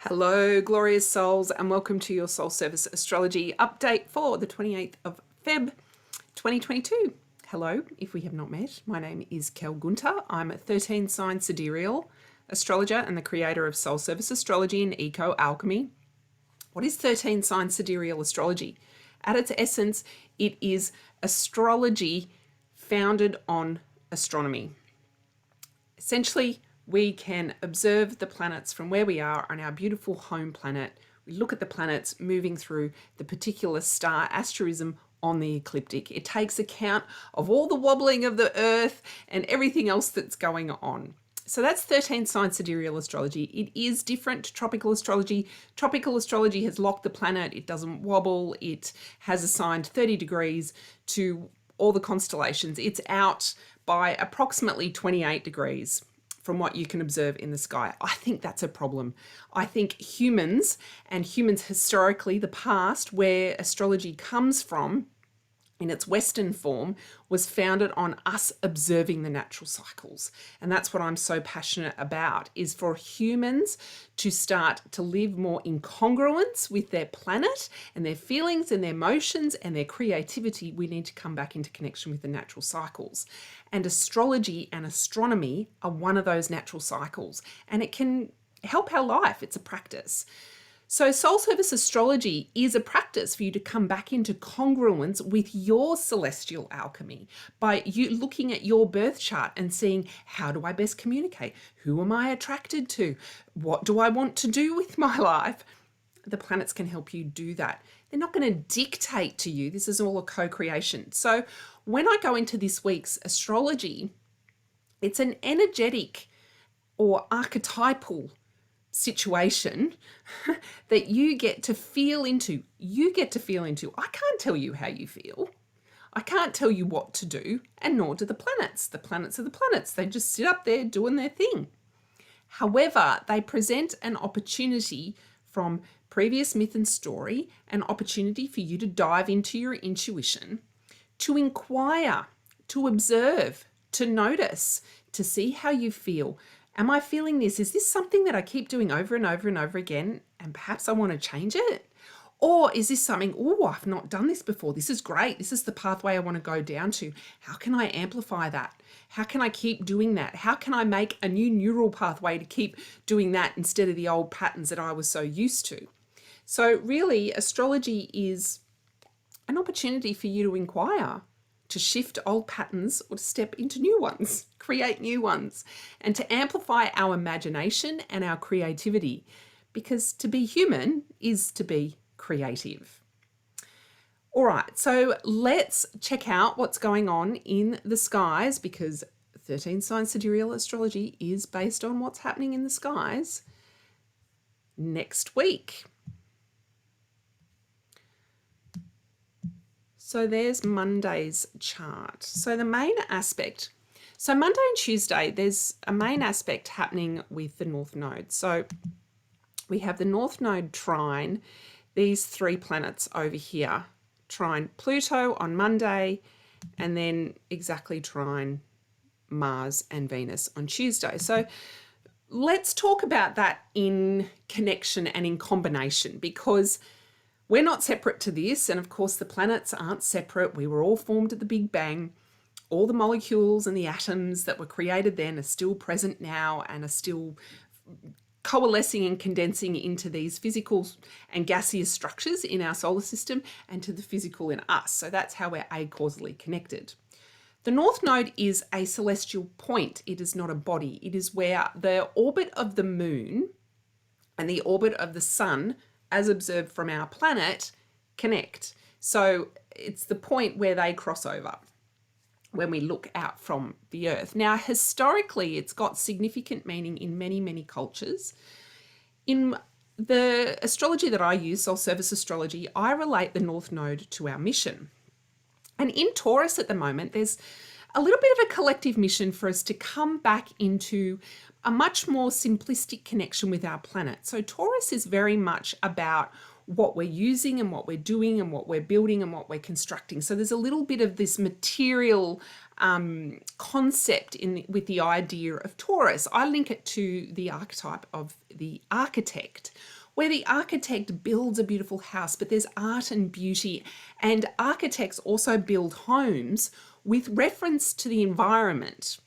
Hello, glorious souls, and welcome to your Soul Service Astrology update for the 28th of Feb 2022. Hello, if we have not met, my name is Kelx. I'm a 13 sign sidereal astrologer and the creator of Soul Service Astrology and Eco Alchemy. What is 13 sign sidereal astrology? At its essence, it is astrology founded on astronomy. Essentially, we can observe the planets from where we are on our beautiful home planet. We look at the planets moving through the particular star asterism on the ecliptic. It takes account of all the wobbling of the earth and everything else that's going on. So that's 13 sign sidereal astrology. It is different to tropical astrology. Tropical astrology has locked the planet. It doesn't wobble. It has assigned 30 degrees to all the constellations. It's out by approximately 28 degrees from what you can observe in the sky. I think that's a problem. I think humans, and humans historically, the past, where astrology comes from in its Western form, was founded on us observing the natural cycles. And that's what I'm so passionate about, is for humans to start to live more in congruence with their planet and their feelings and their emotions and their creativity. We need to come back into connection with the natural cycles. And astrology and astronomy are one of those natural cycles, and it can help our life. It's a practice. So soul service astrology is a practice for you to come back into congruence with your celestial alchemy by you looking at your birth chart and seeing, how do I best communicate? Who am I attracted to? What do I want to do with my life? The planets can help you do that. They're not going to dictate to you. This is all a co-creation. So when I go into this week's astrology, it's an energetic or archetypal situation that you get to feel into. You get to feel into. I can't tell you how you feel. I can't tell you what to do, and nor do the planets. The planets are the planets. They just sit up there doing their thing. However, they present an opportunity from previous myth and story, an opportunity for you to dive into your intuition, to inquire, to observe, to notice, to see how you feel. Am I feeling this? Is this something that I keep doing over and over and over again, and perhaps I want to change it? Or is this something, oh, I've not done this before. This is great. This is the pathway I want to go down to. How can I amplify that? How can I keep doing that? How can I make a new neural pathway to keep doing that instead of the old patterns that I was so used to? So really, astrology is an opportunity for you to inquire, to shift old patterns or to step into new ones, create new ones, and to amplify our imagination and our creativity, because to be human is to be creative. All right, so let's check out what's going on in the skies, because 13 sign sidereal astrology is based on what's happening in the skies next week. So there's Monday's chart. So the main aspect, so Monday and Tuesday, there's a main aspect happening with the North Node. So we have the North Node trine, these three planets over here, trine Pluto on Monday, and then exactly trine Mars and Venus on Tuesday. So let's talk about that in connection and in combination, because we're not separate to this, and of course the planets aren't separate. We were all formed at the Big Bang. All the molecules and the atoms that were created then are still present now and are still coalescing and condensing into these physical and gaseous structures in our solar system and to the physical in us. So that's how we're acausally connected. The North Node is a celestial point. It is not a body. It is where the orbit of the moon and the orbit of the sun, as observed from our planet, connect. So it's the point where they cross over when we look out from the earth. Now, historically, it's got significant meaning in many, many cultures. In the astrology that I use, soul service astrology, I relate the North Node to our mission. And in Taurus at the moment, there's a little bit of a collective mission for us to come back into a much more simplistic connection with our planet. So Taurus is very much about what we're using and what we're doing and what we're building and what we're constructing. So there's a little bit of this material concept with the idea of Taurus. I link it to the archetype of the architect, where the architect builds a beautiful house, but there's art and beauty. And architects also build homes with reference to the environment.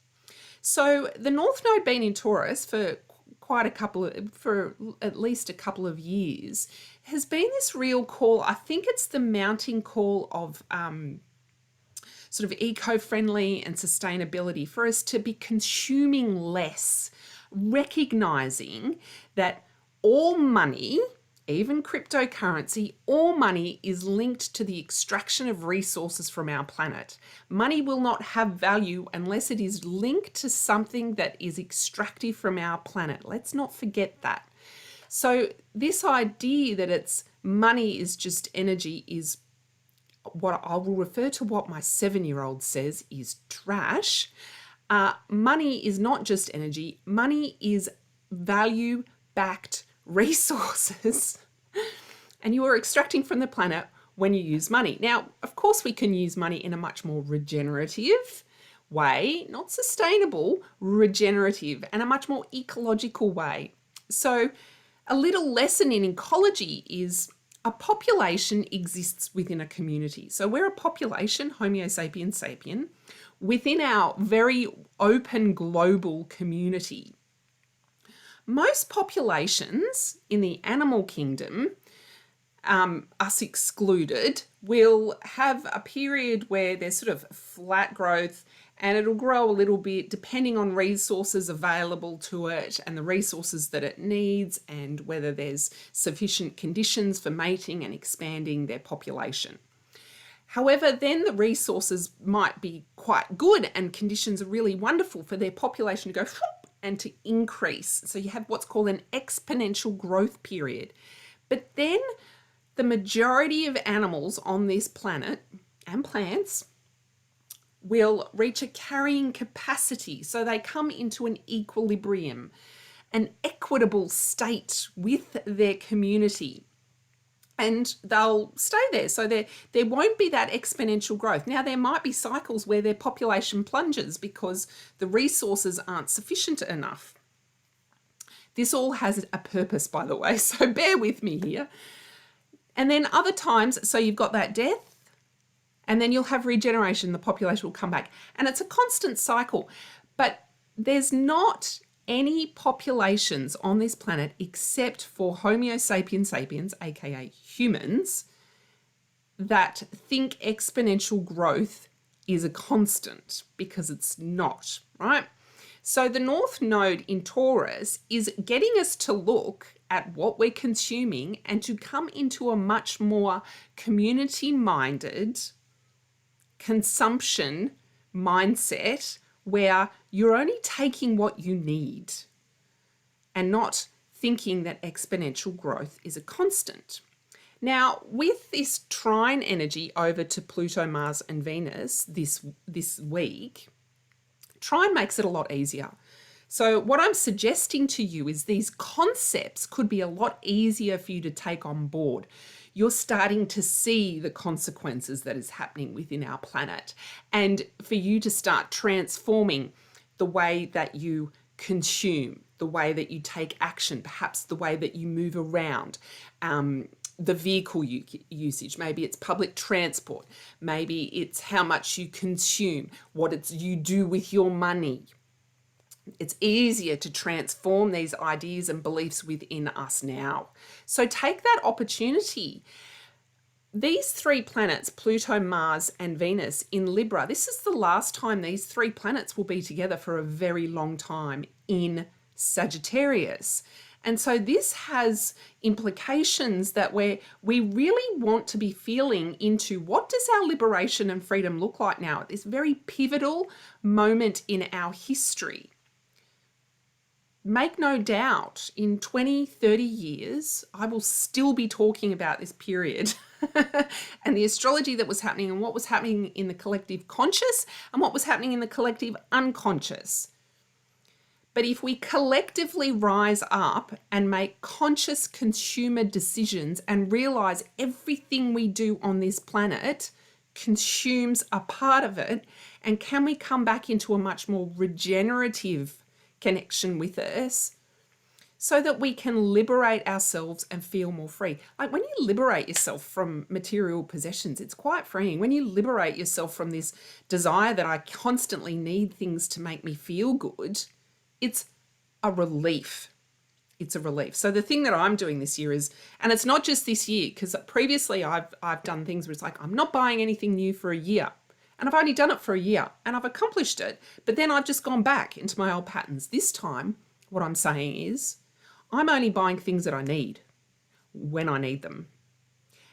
So the North Node being in Taurus for at least a couple of years has been this real call. I think it's the mounting call of sort of eco-friendly and sustainability, for us to be consuming less, recognizing that all money, even cryptocurrency, all money is linked to the extraction of resources from our planet. Money will not have value unless it is linked to something that is extractive from our planet. Let's not forget that. So this idea that money is just energy is what I will refer to what my 7-year-old says is trash. Money is not just energy. Money is value-backed resources, and you are extracting from the planet when you use money. Now, of course, we can use money in a much more regenerative way, not sustainable, regenerative, and a much more ecological way. So a little lesson in ecology is a population exists within a community. So we're a population, Homo sapiens sapien, within our very open global community. Most populations in the animal kingdom, us excluded, will have a period where there's sort of flat growth, and it'll grow a little bit depending on resources available to it and the resources that it needs, and whether there's sufficient conditions for mating and expanding their population. However, then the resources might be quite good and conditions are really wonderful for their population to go and to increase. So you have what's called an exponential growth period. But then the majority of animals on this planet and plants will reach a carrying capacity. So they come into an equilibrium, an equitable state with their community. And they'll stay there. So there won't be that exponential growth. Now, there might be cycles where their population plunges because the resources aren't sufficient enough. This all has a purpose, by the way, so bear with me here. And then other times, so you've got that death, and then you'll have regeneration, the population will come back. And it's a constant cycle. But there's not any populations on this planet except for Homo sapiens sapiens, aka humans, that think exponential growth is a constant, because it's not, right? So the North Node in Taurus is getting us to look at what we're consuming and to come into a much more community-minded consumption mindset, where you're only taking what you need and not thinking that exponential growth is a constant. Now, with this trine energy over to Pluto, Mars and Venus this week, trine makes it a lot easier. So what I'm suggesting to you is these concepts could be a lot easier for you to take on board. You're starting to see the consequences that is happening within our planet, and for you to start transforming the way that you consume, the way that you take action, perhaps the way that you move around, the vehicle usage. Maybe it's public transport. Maybe it's how much you consume, what you do with your money. It's easier to transform these ideas and beliefs within us now. So take that opportunity. These three planets, Pluto, Mars and Venus in Libra, this is the last time these three planets will be together for a very long time in Sagittarius. And so this has implications that we really want to be feeling into what does our liberation and freedom look like now at this very pivotal moment in our history. Make no doubt, in 20, 30 years, I will still be talking about this period and the astrology that was happening and what was happening in the collective conscious and what was happening in the collective unconscious. But if we collectively rise up and make conscious consumer decisions and realize everything we do on this planet consumes a part of it, and can we come back into a much more regenerative connection with us so that we can liberate ourselves and feel more free. Like when you liberate yourself from material possessions, it's quite freeing. When you liberate yourself from this desire that I constantly need things to make me feel good, it's a relief. It's a relief. So the thing that I'm doing this year is, and it's not just this year, because previously I've done things where it's like, I'm not buying anything new for a year. And I've only done it for a year and I've accomplished it. But then I've just gone back into my old patterns. This time, what I'm saying is, I'm only buying things that I need when I need them.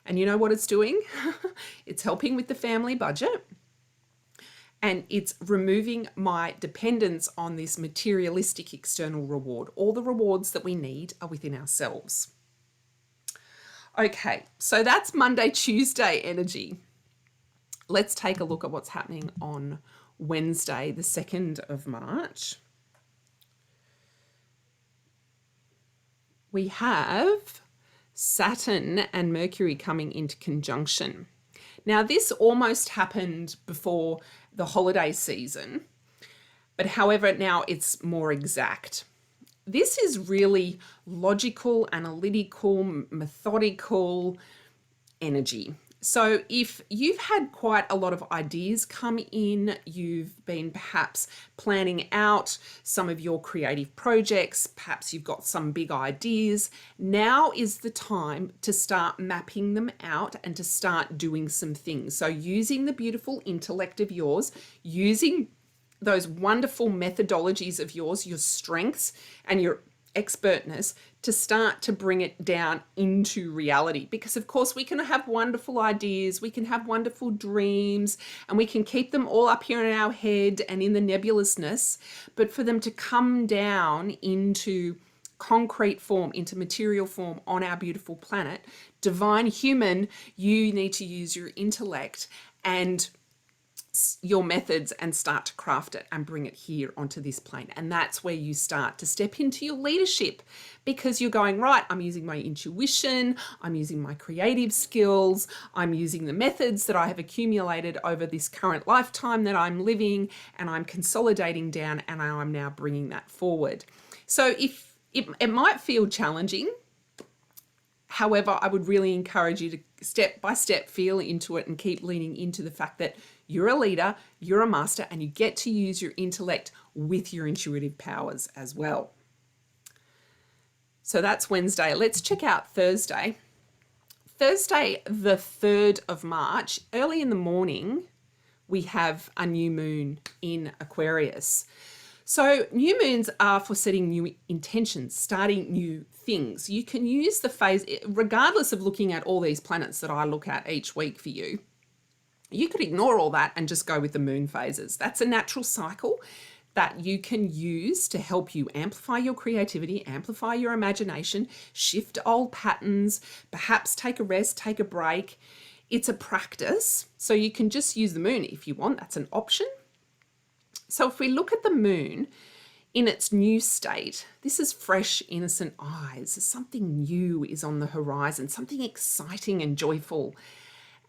And you know what it's doing? It's helping with the family budget. And it's removing my dependence on this materialistic external reward. All the rewards that we need are within ourselves. Okay, so that's Monday, Tuesday energy. Let's take a look at what's happening on Wednesday, the 2nd of March. We have Saturn and Mercury coming into conjunction. Now, this almost happened before the holiday season, but however, now it's more exact. This is really logical, analytical, methodical energy. So if you've had quite a lot of ideas come in, you've been perhaps planning out some of your creative projects, perhaps you've got some big ideas, now is the time to start mapping them out and to start doing some things. So using the beautiful intellect of yours, using those wonderful methodologies of yours, your strengths and your expertness, to start to bring it down into reality. Because of course we can have wonderful ideas, we can have wonderful dreams, and we can keep them all up here in our head and in the nebulousness, but for them to come down into concrete form, into material form on our beautiful planet, divine human, you need to use your intellect and your methods and start to craft it and bring it here onto this plane. And that's where you start to step into your leadership, because you're going, right, I'm using my intuition, I'm using my creative skills, I'm using the methods that I have accumulated over this current lifetime that I'm living, and I'm consolidating down, and I'm now bringing that forward. So if it might feel challenging, however, I would really encourage you to step by step feel into it and keep leaning into the fact that you're a leader, you're a master, and you get to use your intellect with your intuitive powers as well. So that's Wednesday. Let's check out Thursday. Thursday, the 3rd of March, early in the morning, we have a new moon in Aquarius. So new moons are for setting new intentions, starting new things. You can use the phase, regardless of looking at all these planets that I look at each week for you, you could ignore all that and just go with the moon phases. That's a natural cycle that you can use to help you amplify your creativity, amplify your imagination, shift old patterns, perhaps take a rest, take a break. It's a practice, so you can just use the moon if you want. That's an option. So if we look at the moon in its new state, this is fresh, innocent eyes. Something new is on the horizon, something exciting and joyful.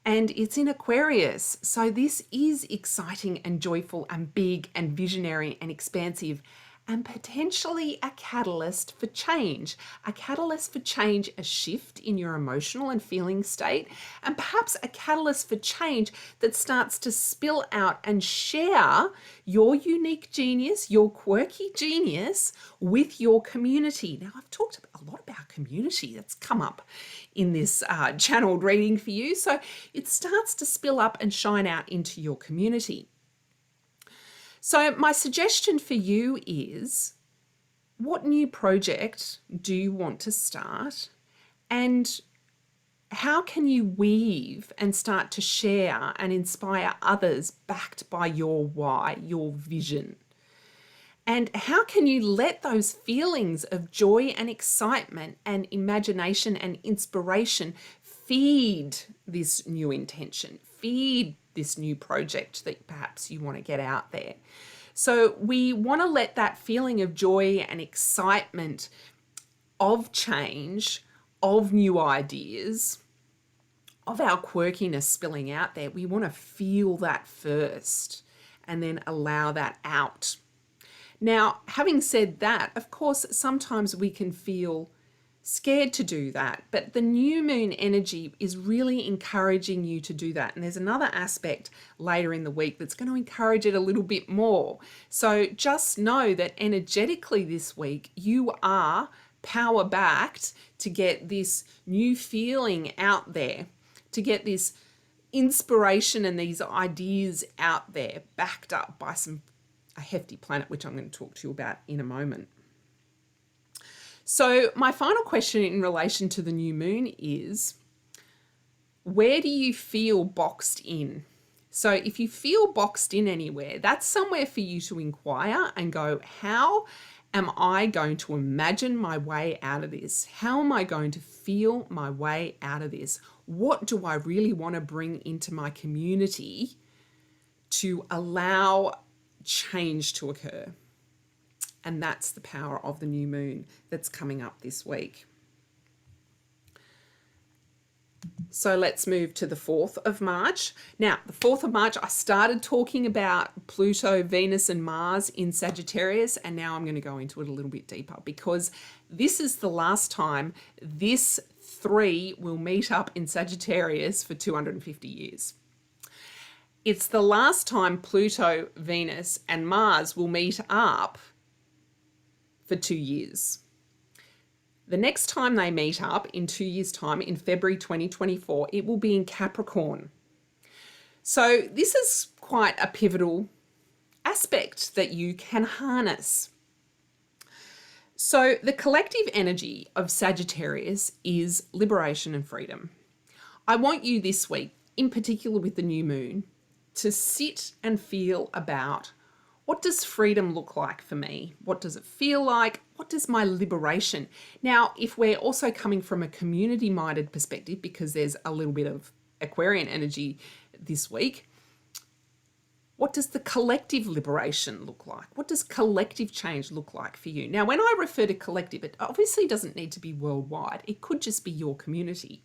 And it's in Aquarius. So this is exciting and joyful and big and visionary and expansive, and potentially a catalyst for change. A catalyst for change, a shift in your emotional and feeling state, and perhaps a catalyst for change that starts to spill out and share your unique genius, your quirky genius with your community. Now, I've talked a lot about community that's come up in this channeled reading for you. So it starts to spill up and shine out into your community. So my suggestion for you is, what new project do you want to start, and how can you weave and start to share and inspire others backed by your why, your vision? And how can you let those feelings of joy and excitement and imagination and inspiration feed this new intention, feed this new project that perhaps you want to get out there? So we want to let that feeling of joy and excitement of change, of new ideas, of our quirkiness spilling out there, we want to feel that first and then allow that out. Now, having said that, of course, sometimes we can feel scared to do that, but the new moon energy is really encouraging you to do that. And there's another aspect later in the week that's going to encourage it a little bit more. So just know that energetically this week, you are power backed to get this new feeling out there, to get this inspiration and these ideas out there, backed up by a hefty planet, which I'm going to talk to you about in a moment. So my final question in relation to the new moon is, where do you feel boxed in? So if you feel boxed in anywhere, that's somewhere for you to inquire and go, how am I going to imagine my way out of this? How am I going to feel my way out of this? What do I really want to bring into my community to allow change to occur? And that's the power of the new moon that's coming up this week. So let's move to the 4th of March. Now, the 4th of March, I started talking about Pluto, Venus, and Mars in Sagittarius, and now I'm going to go into it a little bit deeper because this is the last time this three will meet up in Sagittarius for 250 years. It's the last time Pluto, Venus, and Mars will meet up for 2 years. The next time they meet up in 2 years' time, in February 2024, it will be in Capricorn. So this is quite a pivotal aspect that you can harness. So the collective energy of Sagittarius is liberation and freedom. I want you this week, in particular with the new moon, to sit and feel about, what does freedom look like for me? What does it feel like? What does my liberation? Now, if we're also coming from a community-minded perspective, because there's a little bit of Aquarian energy this week, what does the collective liberation look like? What does collective change look like for you? Now, when I refer to collective, it obviously doesn't need to be worldwide. It could just be your community.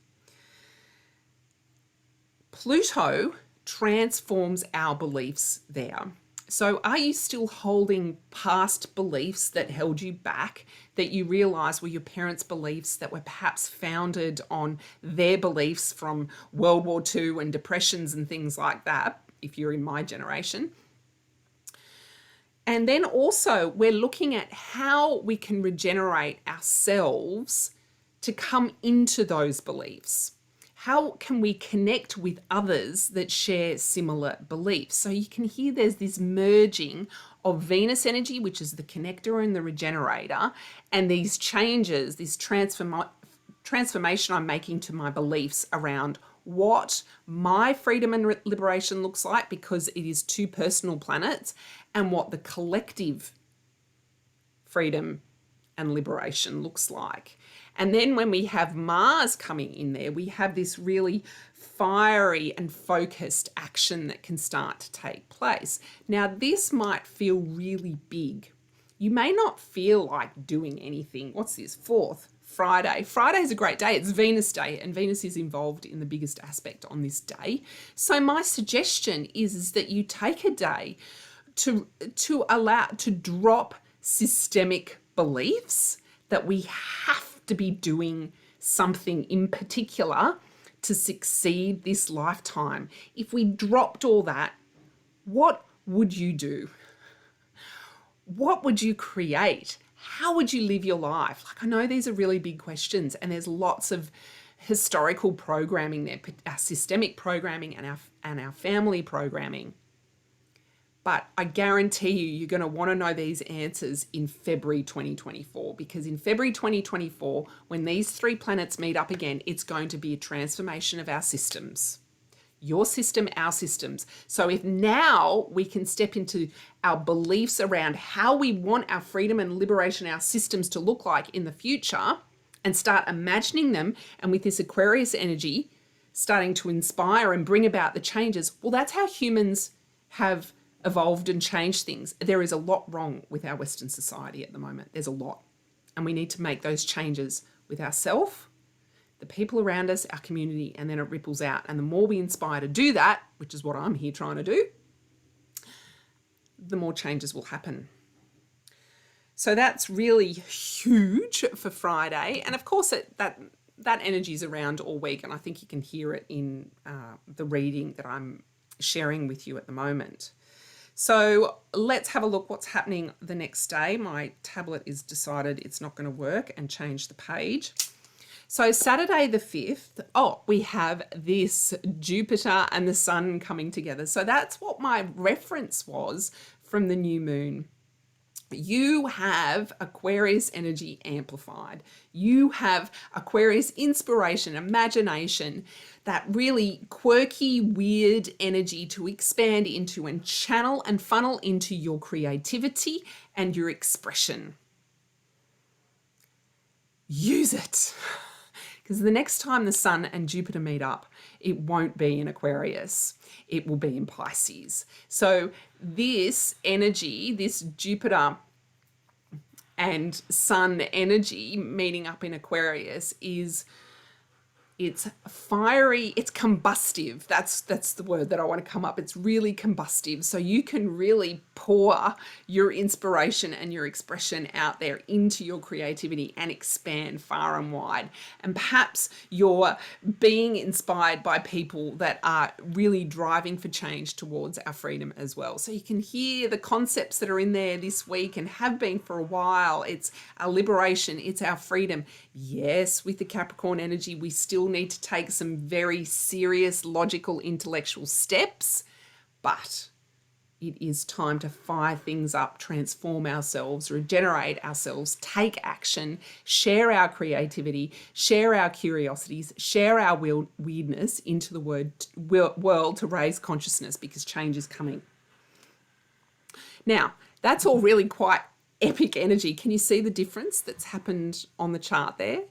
Pluto transforms our beliefs there. So are you still holding past beliefs that held you back, that you realize were your parents' beliefs that were perhaps founded on their beliefs from World War II and depressions and things like that, if you're in my generation? And then also we're looking at how we can regenerate ourselves to come into those beliefs. How can we connect with others that share similar beliefs? So you can hear there's this merging of Venus energy, which is the connector and the regenerator, and these changes, this transformation I'm making to my beliefs around what my freedom and liberation looks like, because it is two personal planets, and what the collective freedom and liberation looks like. And then when we have Mars coming in there, we have this really fiery and focused action that can start to take place. Now, this might feel really big. You may not feel like doing anything. What's this? 4th, Friday. Friday is a great day. It's Venus Day, and Venus is involved in the biggest aspect on this day. So my suggestion is that you take a day to drop systemic beliefs that we have to be doing something in particular to succeed this lifetime. If we dropped all that, what would you do? What would you create? How would you live your life? Like, I know these are really big questions, and there's lots of historical programming there, our systemic programming and our family programming. But I guarantee you're going to want to know these answers in February 2024, because in February 2024, when these three planets meet up again, it's going to be a transformation of our systems. Your system, our systems. So if now we can step into our beliefs around how we want our freedom and liberation, our systems to look like in the future, and start imagining them, and with this Aquarius energy starting to inspire and bring about the changes, well, that's how humans have evolved and changed things. There is a lot wrong with our Western society at the moment. There's a lot. And we need to make those changes with ourselves, the people around us, our community, and then it ripples out. And the more we inspire to do that, which is what I'm here trying to do, the more changes will happen. So that's really huge for Friday. And of course, that energy is around all week. And I think you can hear it in the reading that I'm sharing with you at the moment. So let's have a look what's happening the next day. My tablet is decided it's not going to work and change the page. So Saturday the 5th, we have this Jupiter and the Sun coming together. So that's what my reference was from the new moon. You have Aquarius energy amplified. You have Aquarius inspiration, imagination, that really quirky, weird energy to expand into and channel and funnel into your creativity and your expression. Use it. Because the next time the Sun and Jupiter meet up, it won't be in Aquarius. It will be in Pisces. So this energy, this Jupiter and Sun energy meeting up in Aquarius it's fiery, it's combustive. That's the word that I want to come up. It's really combustive. So you can really pour your inspiration and your expression out there into your creativity and expand far and wide. And perhaps you're being inspired by people that are really driving for change towards our freedom as well. So you can hear the concepts that are in there this week and have been for a while. It's our liberation, it's our freedom. Yes, with the Capricorn energy, we still need to take some very serious, logical, intellectual steps, but it is time to fire things up, transform ourselves, regenerate ourselves, take action, share our creativity, share our curiosities, share our weirdness into the world to raise consciousness, because change is coming. Now, that's all really quite epic energy. Can you see the difference that's happened on the chart there?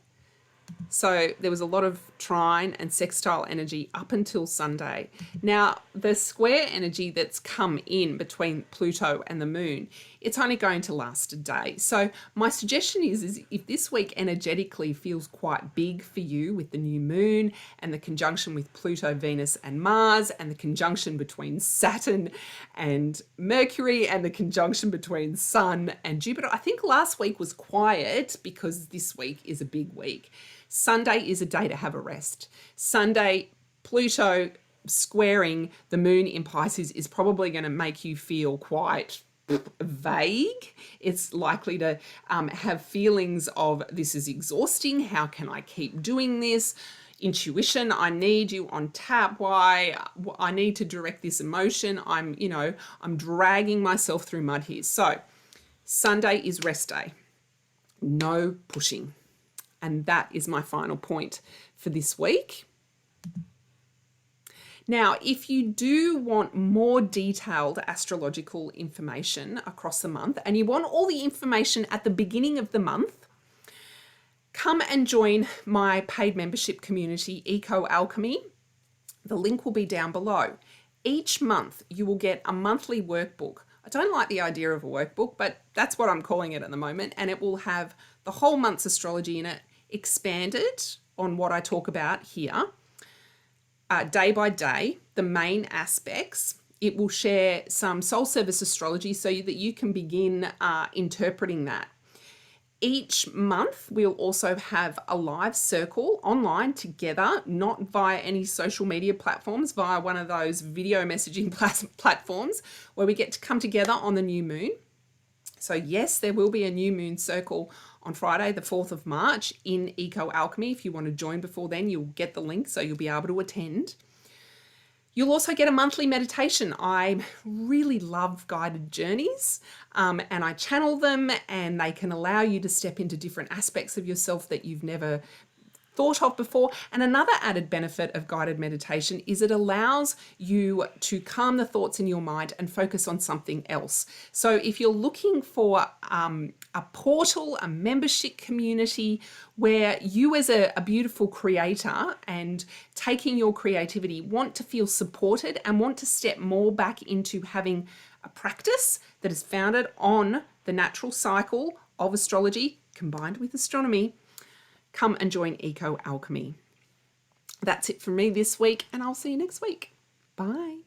So there was a lot of trine and sextile energy up until Sunday. Now, the square energy that's come in between Pluto and the moon, it's only going to last a day. So my suggestion is if this week energetically feels quite big for you with the new moon and the conjunction with Pluto, Venus and Mars, and the conjunction between Saturn and Mercury, and the conjunction between Sun and Jupiter, I think last week was quiet because this week is a big week. Sunday is a day to have a rest. Sunday, Pluto squaring the moon in Pisces is probably going to make you feel quite vague. It's likely to have feelings of, this is exhausting. How can I keep doing this? Intuition, I need you on tap. Why? I need to direct this emotion. I'm dragging myself through mud here. So Sunday is rest day. No pushing. And that is my final point for this week. Now, if you do want more detailed astrological information across the month, and you want all the information at the beginning of the month, come and join my paid membership community, Eco Alchemy. The link will be down below. Each month, you will get a monthly workbook. I don't like the idea of a workbook, but that's what I'm calling it at the moment. And it will have the whole month's astrology in it, expanded on what I talk about here, day by day, the main aspects. It will share some soul service astrology so that you can begin interpreting that. Each month, we'll also have a live circle online together, not via any social media platforms, via one of those video messaging platforms where we get to come together on the new moon. So yes, there will be a new moon circle on Friday, the 4th of March in Eco Alchemy. If you want to join before then, you'll get the link so you'll be able to attend. You'll also get a monthly meditation. I really love guided journeys and I channel them, and they can allow you to step into different aspects of yourself that you've never thought of before. And another added benefit of guided meditation is it allows you to calm the thoughts in your mind and focus on something else. So if you're looking for a portal, a membership community where you as a beautiful creator and taking your creativity want to feel supported and want to step more back into having a practice that is founded on the natural cycle of astrology combined with astronomy, come and join Eco Alchemy. That's it from me this week, and I'll see you next week. Bye.